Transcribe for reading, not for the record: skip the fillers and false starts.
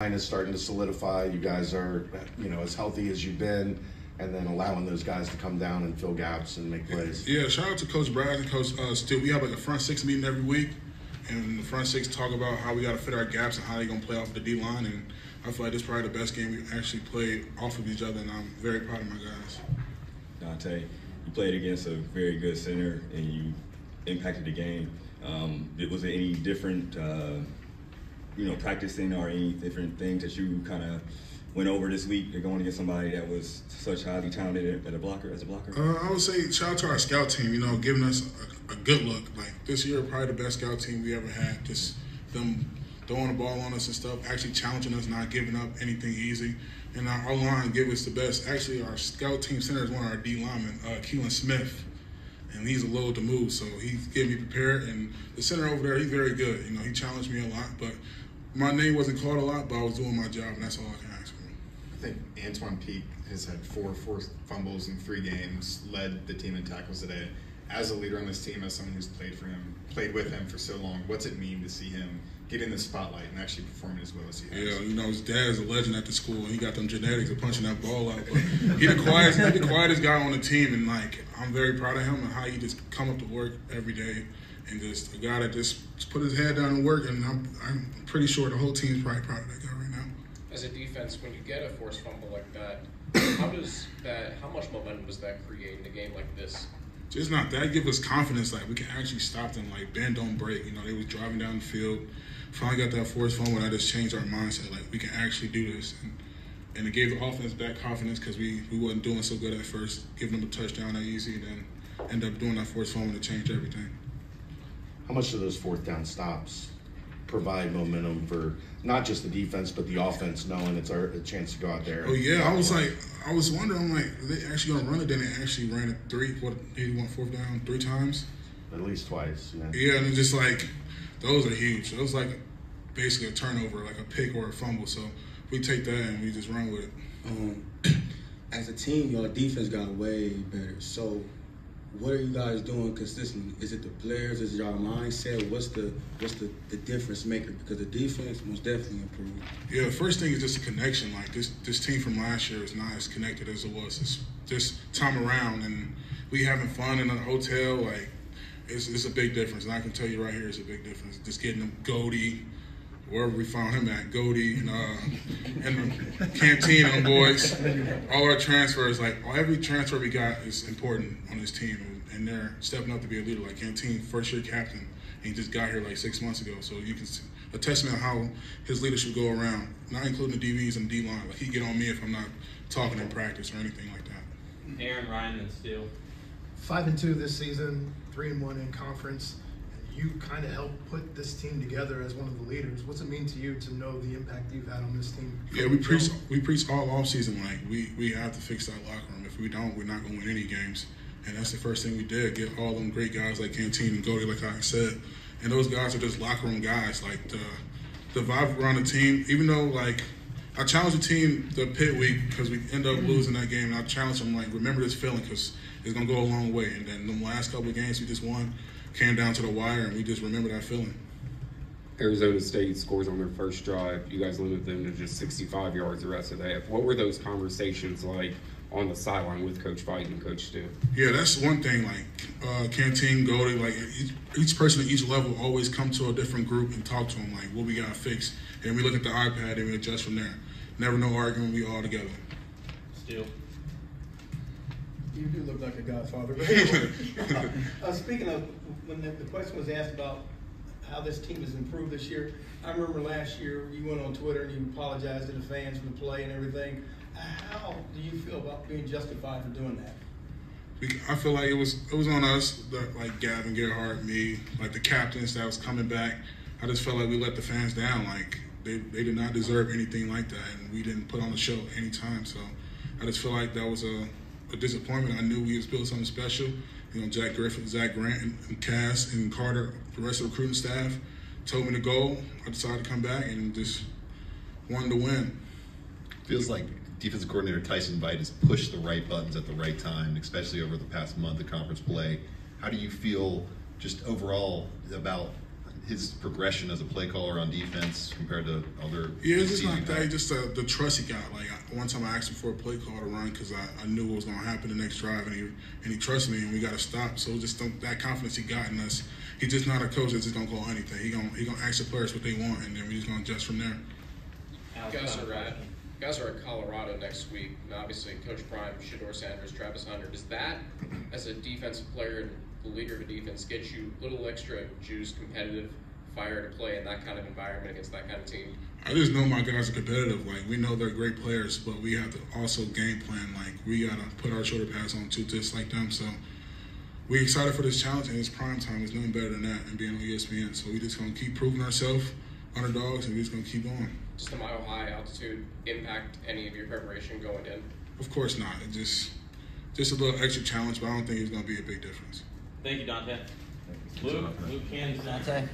Is starting to solidify. You guys are, as healthy as you've been, and then allowing those guys to come down and fill gaps and make plays. Yeah, shout out to Coach Brad and Coach Steele. We have like a front six meeting every week, and the front six talk about how we got to fit our gaps and how they're going to play off the D-line, and I feel like this is probably the best game we actually played off of each other, and I'm very proud of my guys. Dontay, you played against a very good center, and you impacted the game. Was there any different practicing or any different things that you kind of went over this week? You're going against somebody that was such highly talented as a blocker? I would say shout out to our scout team, giving us a good look. Like this year, probably the best scout team we ever had. Just them throwing the ball on us and stuff, actually challenging us, not giving up anything easy. And our line gave us the best. Actually, our scout team center is one of our D linemen, Keelan Smith. And he's a little to move, so he's getting me prepared. And the center over there, he's very good. He challenged me a lot, but my name wasn't called a lot, but I was doing my job, and that's all I can ask for. I think Antoine Peak has had four fumbles in 3 games, led the team in tackles today. As a leader on this team, as someone who's played with him for so long, what's it mean to see him get in the spotlight and actually performing as well as he has? Yeah, his dad is a legend at the school, and he got them genetics of punching that ball out. But he's the quietest guy on the team, and I'm very proud of him and how he just come up to work every day. And just a guy that just put his head down and work, and I'm pretty sure the whole team's probably proud of that guy right now. As a defense, when you get a forced fumble like that, how much momentum does that create in a game like this? Just not that. Give us confidence, we can actually stop them, bend, don't break. They was driving down the field, finally got that forced fumble, and I just changed our mindset, we can actually do this. And it gave the offense back confidence because we wasn't doing so good at first, giving them a touchdown that easy, and then end up doing that forced fumble to change everything. How much do those 4th down stops provide momentum for not just the defense but the offense, knowing it's a chance to go out there? Oh yeah, I was wondering, are they actually gonna run it? Then they actually ran it 4th down 3 times, at least twice. Yeah, and it's just those are huge. Those basically a turnover, a pick or a fumble. So we take that and we just run with it. As a team, your defense got way better. So what are you guys doing consistently? Is it the players? Is it your mindset? What's the difference maker? Because the defense most definitely improved. Yeah, the first thing is just a connection. This team from last year is not as connected as it was. It's just time around, and we having fun in a hotel. It's a big difference, and I can tell you right here, it's a big difference. Just getting them Goldie, wherever we found him at, Goldie, and Canteen and them boys. All our transfers, every transfer we got is important on this team, and they're stepping up to be a leader. Canteen, first-year captain, and he just got here 6 months ago. So you can see a testament of how his leadership go around, not including the DBs and D-line. He get on me if I'm not talking in practice or anything like that. Aaron, Ryan, and Steele. 5-2 this season, 3-1 in conference. You kind of helped put this team together as one of the leaders. What's it mean to you to know the impact you've had on this team? Yeah, we preach all off season we have to fix that locker room. If we don't, we're not going to win any games. And that's the first thing we did, get all them great guys like Canteen and Goldie, like I said. And those guys are just locker room guys. The vibe around the team, even though I challenged the team the pit week because we end up losing that game, and I challenged them remember this feeling because it's going to go a long way. And then the last couple of games we just won, came down to the wire, and we just remember that feeling. Arizona State scores on their first drive. You guys limit them to just 65 yards the rest of the half. What were those conversations like on the sideline with Coach Fight and Coach Steele? Yeah, that's one thing. Canteen, Goldie, each person at each level always come to a different group and talk to them, what we got to fix. And we look at the iPad and we adjust from there. Never no argument, we all together. Steele. You do look like a godfather. Speaking of, when the question was asked about how this team has improved this year, I remember last year you went on Twitter and you apologized to the fans for the play and everything. How do you feel about being justified for doing that? I feel like it was on us, Gavin, Gerhardt, me, the captains that was coming back. I just felt like we let the fans down. They did not deserve anything like that, and we didn't put on the show any time. So I just feel like that was a disappointment. I knew we was building something special. Jack Griffin, Zach Grant, and Cass and Carter, the rest of the recruiting staff told me to go. I decided to come back and just wanted to win. Feels like defensive coordinator Tyson Vite has pushed the right buttons at the right time, especially over the past month of conference play. How do you feel just overall about his progression as a play caller on defense compared to other? Yeah, it's just seasons not you've that. had? Just the trust he got. Like one time, I asked him for a play call to run because I knew what was going to happen the next drive, and he trusted me, and we got to stop. So just that confidence he got in us. He's just not a coach that's just going to call anything. He gonna ask the players what they want, and then we're just going to adjust from there. Guys are at Colorado next week, and obviously Coach Prime, Shedeur Sanders, Travis Hunter. Does that, as a defensive player and the leader of a defense, get you a little extra juice, competitive fire to play in that kind of environment against that kind of team? I just know my guys are competitive. Like, we know they're great players, but we have to also game plan. Like, we got to put our shoulder pads on too, just like them. So we're excited for this challenge, and it's prime time. There's nothing better than that and being on ESPN. So we just going to keep proving ourselves, underdogs, and we're just going to keep going. Does the mile high altitude impact any of your preparation going in? Of course not. It just a little extra challenge, but I don't think it's going to be a big difference. Thank you, Dontay. Luke Kansas. Dontay.